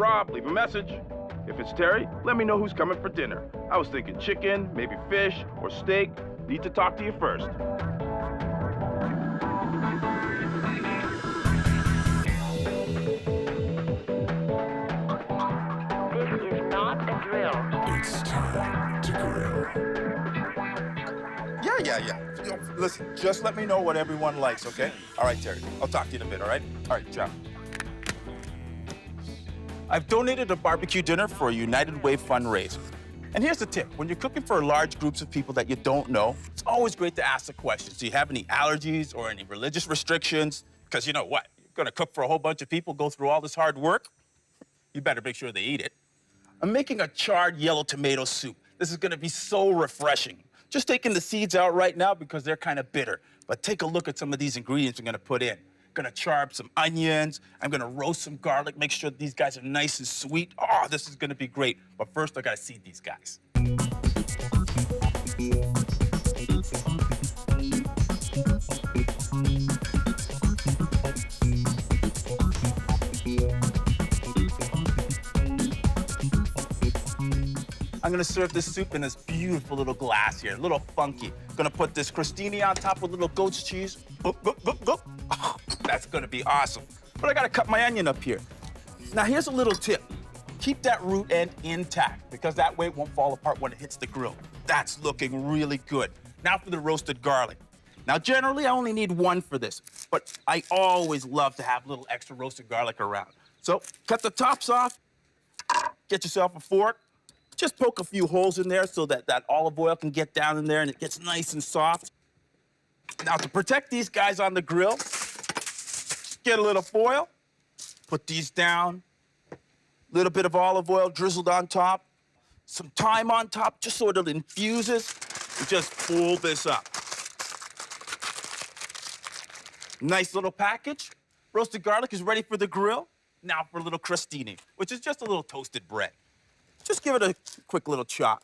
Rob, leave a message. If it's Terry, let me know who's coming for dinner. I was thinking chicken, maybe fish, or steak. Need to talk to you first. This is not a drill. It's time to grill. Yeah. You know, listen, just let me know what everyone likes, okay? All right, Terry. I'll talk to you in a bit, all right? All right, ciao. I've donated a barbecue dinner for a United Way fundraiser. And here's the tip. When you're cooking for large groups of people that you don't know, it's always great to ask the question. Do you have any allergies or any religious restrictions? Because you know what? You're gonna cook for a whole bunch of people, go through all this hard work. You better make sure they eat it. I'm making a charred yellow tomato soup. This is gonna be so refreshing. Just taking the seeds out right now because they're kind of bitter. But take a look at some of these ingredients I'm gonna put in. Gonna char up some onions. I'm gonna roast some garlic, make sure these guys are nice and sweet. Oh, this is gonna be great. But first, I gotta seed these guys. I'm gonna serve this soup in this beautiful little glass here, a little funky. Gonna put this crostini on top with little goat's cheese. Boop, boop, boop, boop. Oh, that's gonna be awesome. But I gotta cut my onion up here. Now here's a little tip. Keep that root end intact because that way it won't fall apart when it hits the grill. That's looking really good. Now for the roasted garlic. Now generally I only need one for this, but I always love to have a little extra roasted garlic around. So cut the tops off, get yourself a fork. Just poke a few holes in there so that that olive oil can get down in there and it gets nice and soft. Now, to protect these guys on the grill, get a little foil, put these down, a little bit of olive oil drizzled on top, some thyme on top just so it infuses, and just pull this up. Nice little package. Roasted garlic is ready for the grill. Now for a little crostini, which is just a little toasted bread. Just give it a quick little chop.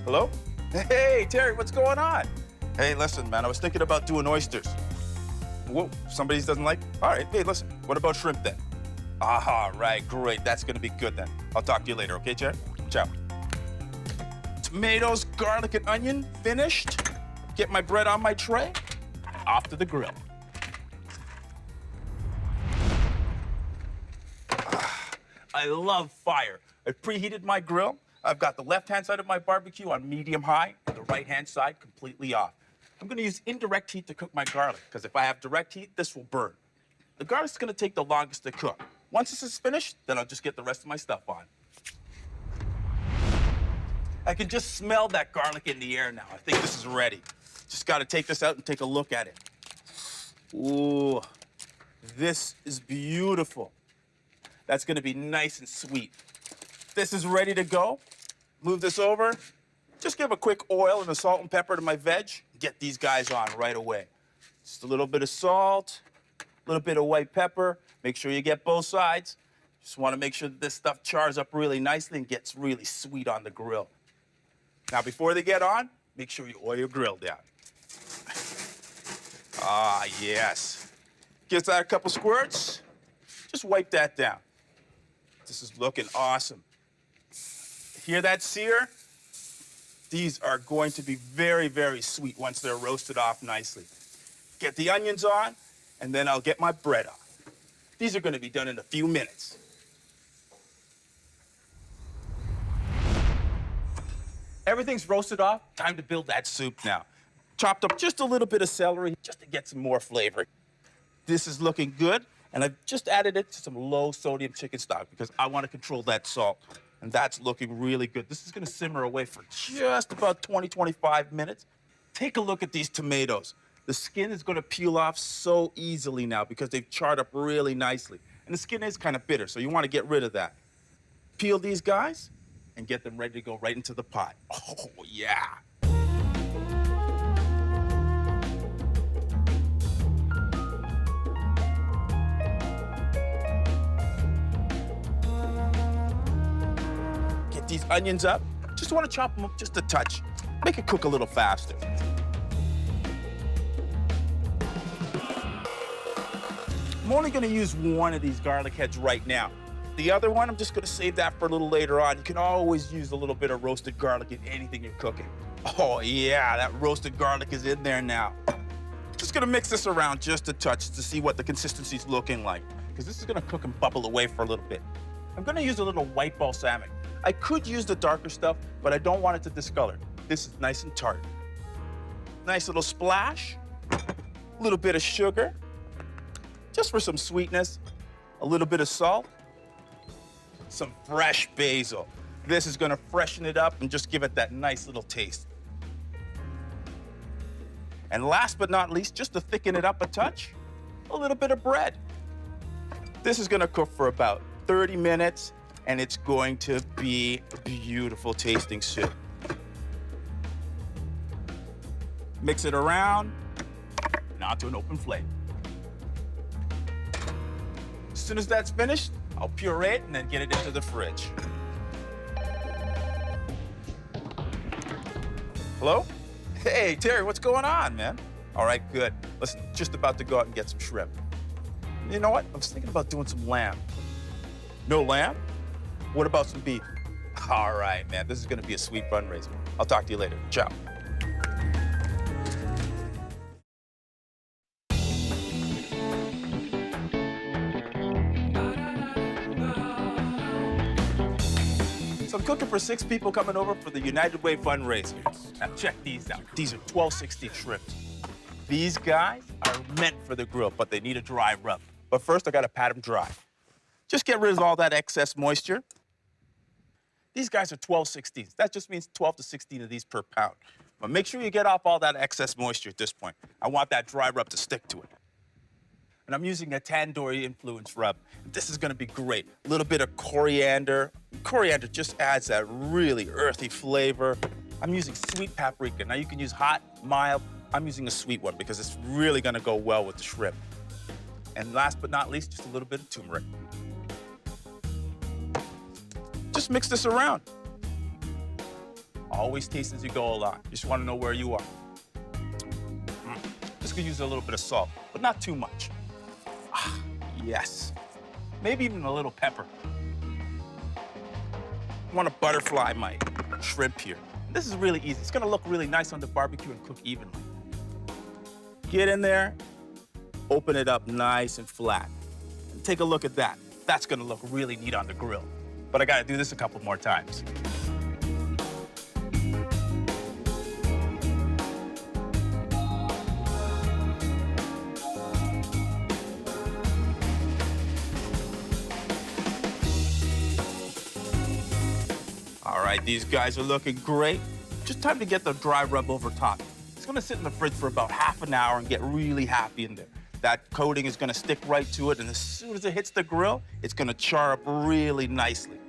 Hello? Hey, Terry, what's going on? Hey, listen, man, I was thinking about doing oysters. Whoa, somebody doesn't like? All right, hey, listen, what about shrimp then? Ah, right, great, that's gonna be good then. I'll talk to you later, okay, Terry? Ciao. Tomatoes, garlic, and onion finished. Get my bread on my tray. Off to the grill. I love fire. I've preheated my grill. I've got the left-hand side of my barbecue on medium-high, and the right-hand side completely off. I'm gonna use indirect heat to cook my garlic, because if I have direct heat, this will burn. The garlic's gonna take the longest to cook. Once this is finished, then I'll just get the rest of my stuff on. I can just smell that garlic in the air now. I think this is ready. Just gotta take this out and take a look at it. Ooh, this is beautiful. That's gonna be nice and sweet. This is ready to go. Move this over. Just give a quick oil and a salt and pepper to my veg. Get these guys on right away. Just a little bit of salt, a little bit of white pepper. Make sure you get both sides. Just wanna make sure that this stuff chars up really nicely and gets really sweet on the grill. Now, before they get on, make sure you oil your grill down. Ah, yes. Give that a couple squirts. Just wipe that down. This is looking awesome. Hear that sear? These are going to be very, very sweet once they're roasted off nicely. Get the onions on, and then I'll get my bread on. These are gonna be done in a few minutes. Everything's roasted off. Time to build that soup now. Chopped up just a little bit of celery just to get some more flavor. This is looking good, and I've just added it to some low-sodium chicken stock because I want to control that salt, and that's looking really good. This is gonna simmer away for just about 20, 25 minutes. Take a look at these tomatoes. The skin is gonna peel off so easily now because they've charred up really nicely. And the skin is kind of bitter, so you wanna get rid of that. Peel these guys and get them ready to go right into the pot. Oh, yeah. Get these onions up. Just want to chop them up just a touch. Make it cook a little faster. I'm only gonna use one of these garlic heads right now. The other one, I'm just gonna save that for a little later on. You can always use a little bit of roasted garlic in anything you're cooking. Oh yeah, that roasted garlic is in there now. Just gonna mix this around just a touch to see what the consistency's looking like, because this is gonna cook and bubble away for a little bit. I'm gonna use a little white balsamic. I could use the darker stuff, but I don't want it to discolor. This is nice and tart. Nice little splash, a little bit of sugar, just for some sweetness, a little bit of salt, some fresh basil. This is gonna freshen it up and just give it that nice little taste. And last but not least, just to thicken it up a touch, a little bit of bread. This is gonna cook for about 30 minutes, and it's going to be a beautiful tasting soup. Mix it around, and onto an open flame. As soon as that's finished, I'll puree it and then get it into the fridge. Hello? Hey, Terry, what's going on, man? All right, good. Listen, just about to go out and get some shrimp. You know what? I was thinking about doing some lamb. No lamb? What about some beef? All right, man, this is gonna be a sweet fundraiser. I'll talk to you later. Ciao. So I'm cooking for 6 people coming over for the United Way fundraiser. Now check these out. These are 1260 shrimp. These guys are meant for the grill, but they need a dry rub. But first, I gotta pat them dry. Just get rid of all that excess moisture. These guys are 12/16. That just means 12 to 16 of these per pound. But make sure you get off all that excess moisture at this point. I want that dry rub to stick to it. And I'm using a tandoori influence rub. This is gonna be great. A little bit of coriander. Coriander just adds that really earthy flavor. I'm using sweet paprika. Now you can use hot, mild. I'm using a sweet one because it's really gonna go well with the shrimp. And last but not least, just a little bit of turmeric. Just mix this around. Always taste as you go along. You just wanna know where you are. Just gonna use a little bit of salt, but not too much. Ah, yes. Maybe even a little pepper. I wanna butterfly my shrimp here. This is really easy. It's gonna look really nice on the barbecue and cook evenly. Get in there, open it up nice and flat. And take a look at that. That's gonna look really neat on the grill. But I gotta do this a couple more times. All right, these guys are looking great. Just time to get the dry rub over top. It's gonna sit in the fridge for about half an hour and get really happy in there. That coating is gonna stick right to it, and as soon as it hits the grill, it's gonna char up really nicely.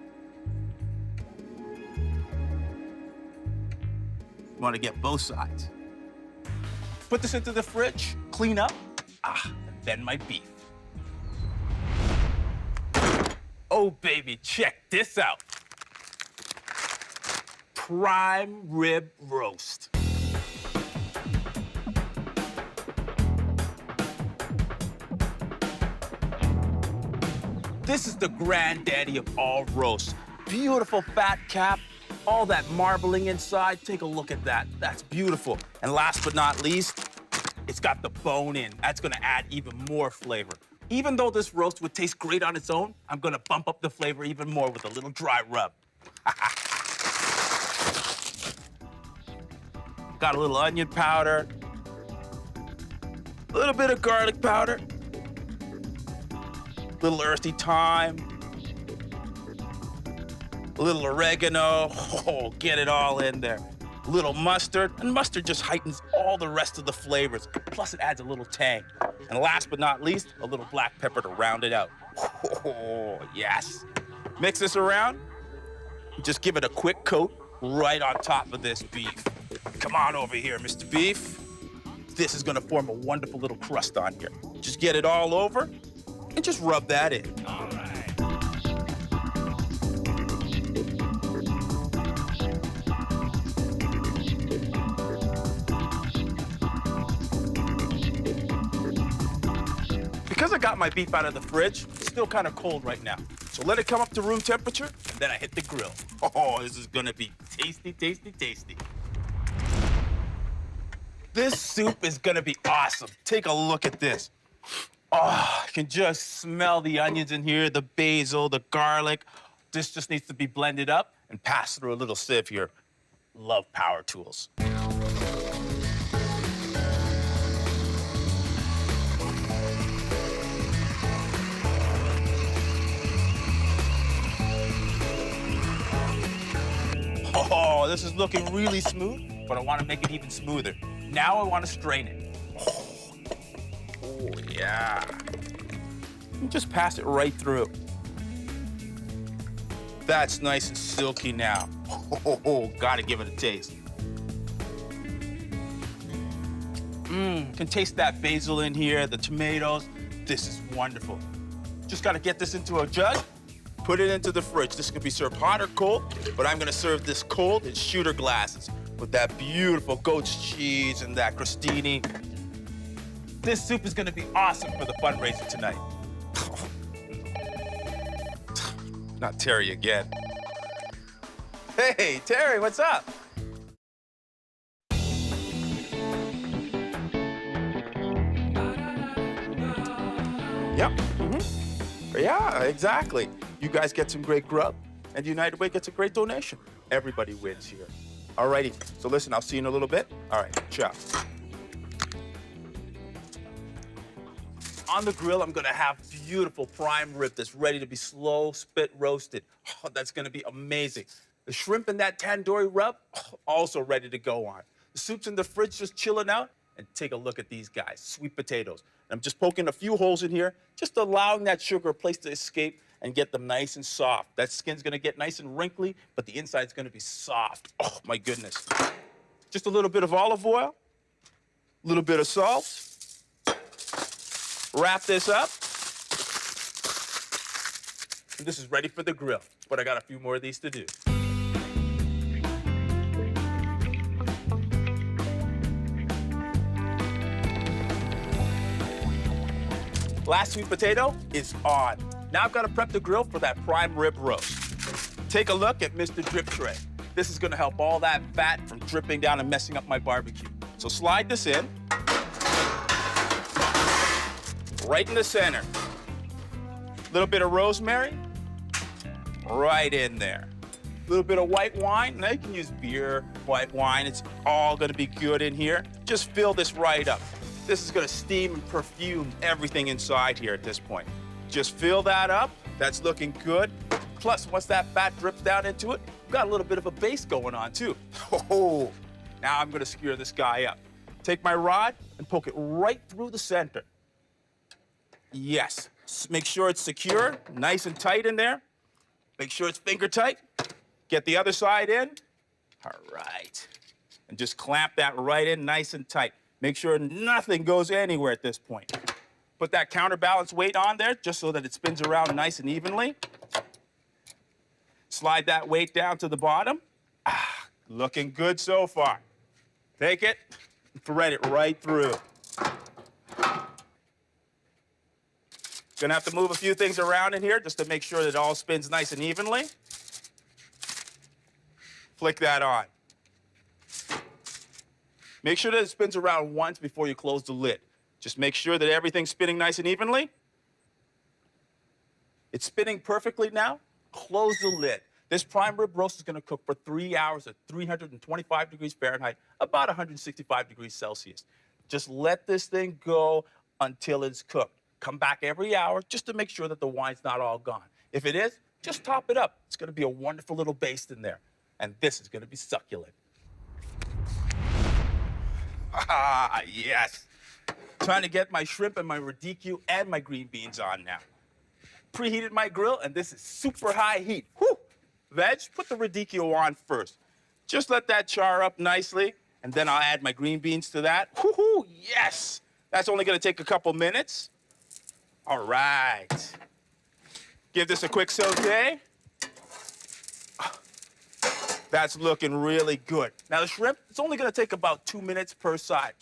You wanna get both sides. Put this into the fridge, clean up, and then my beef. Oh, baby, check this out. Prime rib roast. This is the granddaddy of all roasts. Beautiful fat cap, all that marbling inside. Take a look at that. That's beautiful. And last but not least, it's got the bone in. That's gonna add even more flavor. Even though this roast would taste great on its own, I'm gonna bump up the flavor even more with a little dry rub. Got a little onion powder, a little bit of garlic powder, a little earthy thyme, a little oregano. Oh, get it all in there. A little mustard, and mustard just heightens all the rest of the flavors. Plus, it adds a little tang. And last but not least, a little black pepper to round it out. Oh, yes. Mix this around. Just give it a quick coat right on top of this beef. Come on over here, Mr. Beef. This is gonna form a wonderful little crust on here. Just get it all over and just rub that in. All right. Because I got my beef out of the fridge, it's still kind of cold right now. So let it come up to room temperature, and then I hit the grill. Oh, this is gonna be tasty, tasty, tasty. This soup is gonna be awesome. Take a look at this. Oh, I can just smell the onions in here, the basil, the garlic. This just needs to be blended up and passed through a little sieve here. Love power tools. Oh, this is looking really smooth, but I want to make it even smoother. Now I want to strain it. Oh yeah. And just pass it right through. That's nice and silky now. Oh, gotta give it a taste. Can taste that basil in here, the tomatoes. This is wonderful. Just gotta get this into a jug, put it into the fridge. This can be served hot or cold, but I'm gonna serve this cold in shooter glasses with that beautiful goat's cheese and that crostini. This soup is gonna be awesome for the fundraiser tonight. Not Terry again. Hey, Terry, what's up? Yep. Yeah, exactly. You guys get some great grub, and United Way gets a great donation. Everybody wins here. All righty. So listen, I'll see you in a little bit. All right, ciao. On the grill, I'm gonna have beautiful prime rib that's ready to be slow spit roasted. Oh, that's gonna be amazing. The shrimp in that tandoori rub, also ready to go on. The soup's in the fridge just chilling out. And take a look at these guys, sweet potatoes. I'm just poking a few holes in here, just allowing that sugar a place to escape and get them nice and soft. That skin's gonna get nice and wrinkly, but the inside's gonna be soft. Oh, my goodness. Just a little bit of olive oil, a little bit of salt. Wrap this up. And this is ready for the grill, but I got a few more of these to do. Last sweet potato is on. Now I've got to prep the grill for that prime rib roast. Take a look at Mr. Drip Tray. This is gonna help all that fat from dripping down and messing up my barbecue. So slide this in. Right in the center. A little bit of rosemary. Right in there. A little bit of white wine. Now you can use beer, white wine. It's all gonna be good in here. Just fill this right up. This is gonna steam and perfume everything inside here at this point. Just fill that up. That's looking good. Plus, once that fat drips down into it, we've got a little bit of a base going on too. Oh, now I'm gonna skewer this guy up. Take my rod and poke it right through the center. Yes, make sure it's secure, nice and tight in there. Make sure it's finger tight. Get the other side in. All right. And just clamp that right in nice and tight. Make sure nothing goes anywhere at this point. Put that counterbalance weight on there just so that it spins around nice and evenly. Slide that weight down to the bottom. Ah, looking good so far. Take it, thread it right through. Gonna have to move a few things around in here just to make sure that it all spins nice and evenly. Flick that on. Make sure that it spins around once before you close the lid. Just make sure that everything's spinning nice and evenly. It's spinning perfectly now. Close the lid. This prime rib roast is gonna cook for 3 hours at 325 degrees Fahrenheit, about 165 degrees Celsius. Just let this thing go until it's cooked. Come back every hour just to make sure that the wine's not all gone. If it is, just top it up. It's gonna be a wonderful little baste in there. And this is gonna be succulent. Ah, yes. Trying to get my shrimp and my radicchio and my green beans on now. Preheated my grill, and this is super high heat. Whew. Veg, put the radicchio on first. Just let that char up nicely, and then I'll add my green beans to that. Woohoo, yes! That's only gonna take a couple minutes. All right. Give this a quick saute. That's looking really good. Now the shrimp, it's only gonna take about 2 minutes per side,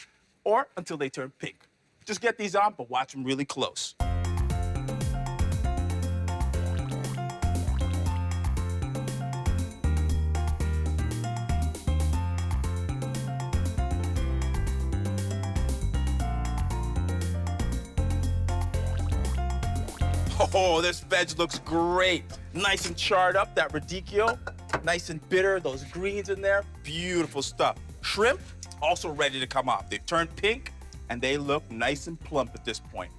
or until they turn pink. Just get these on, but watch them really close. Oh, this veg looks great. Nice and charred up, that radicchio. Nice and bitter, those greens in there. Beautiful stuff. Shrimp, also ready to come off. They've turned pink, and they look nice and plump at this point.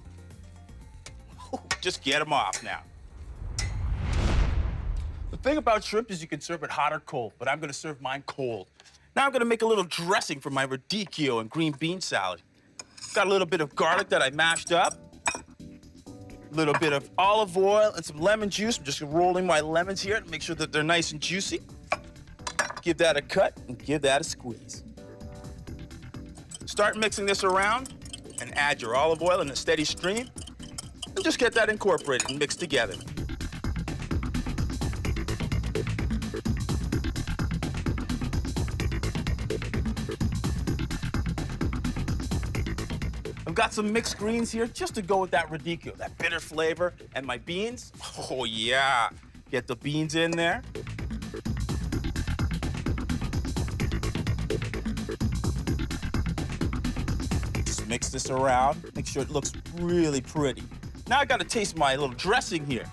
Just get them off now. The thing about shrimp is you can serve it hot or cold, but I'm gonna serve mine cold. Now I'm gonna make a little dressing for my radicchio and green bean salad. Got a little bit of garlic that I mashed up. A little bit of olive oil and some lemon juice. I'm just rolling my lemons here to make sure that they're nice and juicy. Give that a cut and give that a squeeze. Start mixing this around and add your olive oil in a steady stream. And just get that incorporated and mixed together. I've got some mixed greens here just to go with that radicchio, that bitter flavor, and my beans. Oh yeah, get the beans in there. Just mix this around, make sure it looks really pretty. Now I gotta taste my little dressing here.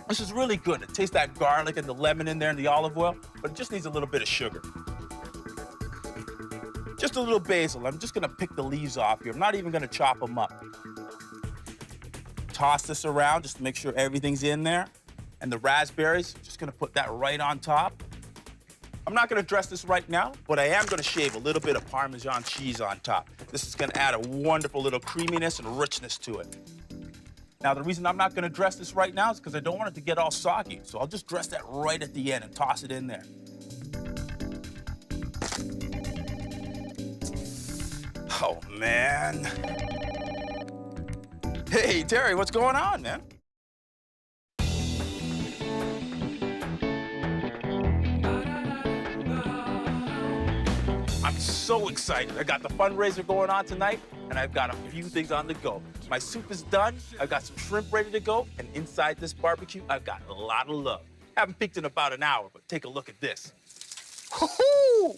This is really good. It tastes that garlic and the lemon in there and the olive oil, but it just needs a little bit of sugar. Just a little basil. I'm just gonna pick the leaves off here. I'm not even gonna chop them up. Toss this around just to make sure everything's in there. And the raspberries, just gonna put that right on top. I'm not gonna dress this right now, but I am gonna shave a little bit of Parmesan cheese on top. This is gonna add a wonderful little creaminess and richness to it. Now, the reason I'm not gonna dress this right now is because I don't want it to get all soggy. So I'll just dress that right at the end and toss it in there. Oh, man. Hey, Terry, what's going on, man? I'm so excited. I got the fundraiser going on tonight, and I've got a few things on the go. My soup is done, I've got some shrimp ready to go, and inside this barbecue, I've got a lot of love. Haven't peeked in about an hour, but take a look at this. Woo-hoo!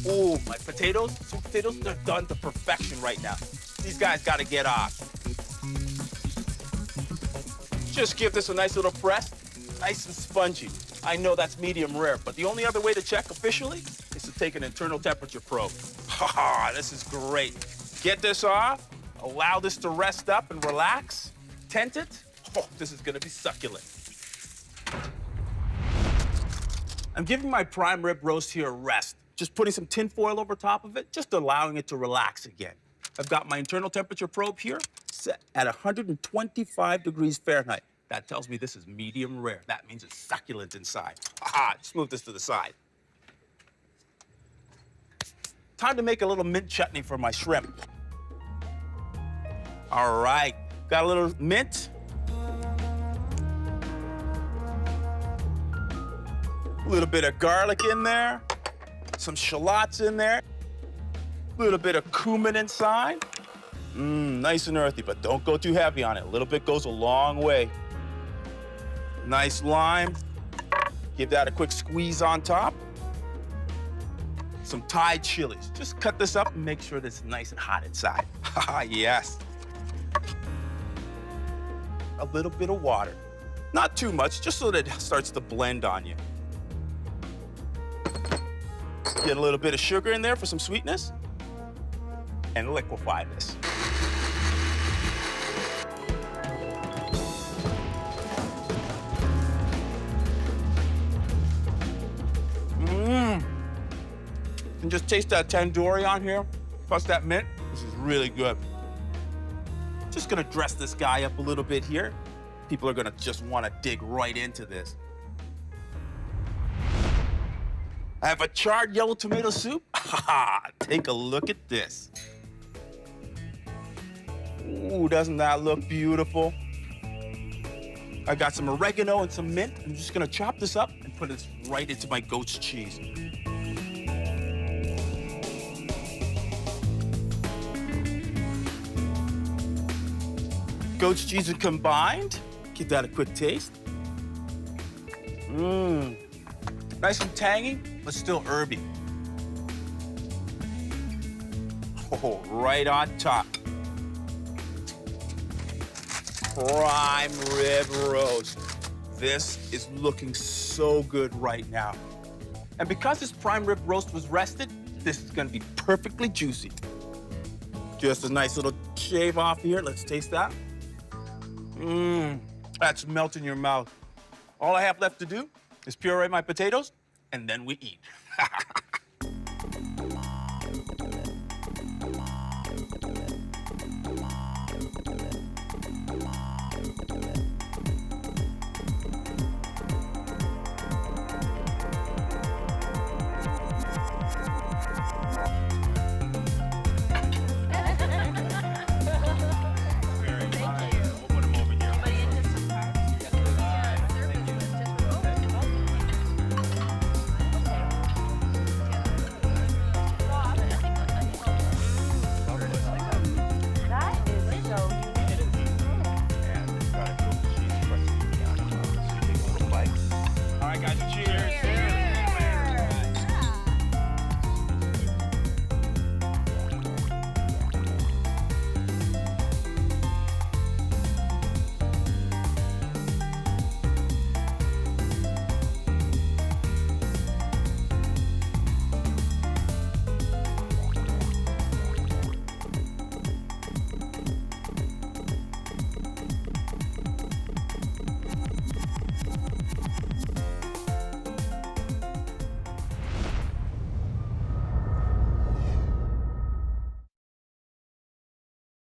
Ooh, my potatoes, sweet potatoes, they're done to perfection right now. These guys gotta get off. Just give this a nice little press, nice and spongy. I know that's medium rare, but the only other way to check officially is to take an internal temperature probe. Ha, this is great. Get this off, allow this to rest up and relax, tent it. Oh, this is gonna be succulent. I'm giving my prime rib roast here a rest. Just putting some tin foil over top of it, just allowing it to relax again. I've got my internal temperature probe here set at 125 degrees Fahrenheit. That tells me this is medium rare. That means it's succulent inside. Aha, just move this to the side. Time to make a little mint chutney for my shrimp. All right, got a little mint. A little bit of garlic in there. Some shallots in there. A little bit of cumin inside. Nice and earthy, but don't go too heavy on it. A little bit goes a long way. Nice lime. Give that a quick squeeze on top. Some Thai chilies. Just cut this up and make sure that it's nice and hot inside. Ah, yes. A little bit of water. Not too much, just so that it starts to blend on you. Get a little bit of sugar in there for some sweetness, and liquefy this. And just taste that tandoori on here, plus that mint. This is really good. Just gonna dress this guy up a little bit here. People are gonna just wanna dig right into this. I have a charred yellow tomato soup. Take a look at this. Ooh, doesn't that look beautiful? I got some oregano and some mint. I'm just gonna chop this up and put it right into my goat's cheese. Goat's cheese are combined. Give that a quick taste. Nice and tangy, but still herby. Oh, right on top. Prime rib roast. This is looking so good right now. And because this prime rib roast was rested, this is gonna be perfectly juicy. Just a nice little shave off here. Let's taste that. That's melting in your mouth. All I have left to do is puree my potatoes, and then we eat.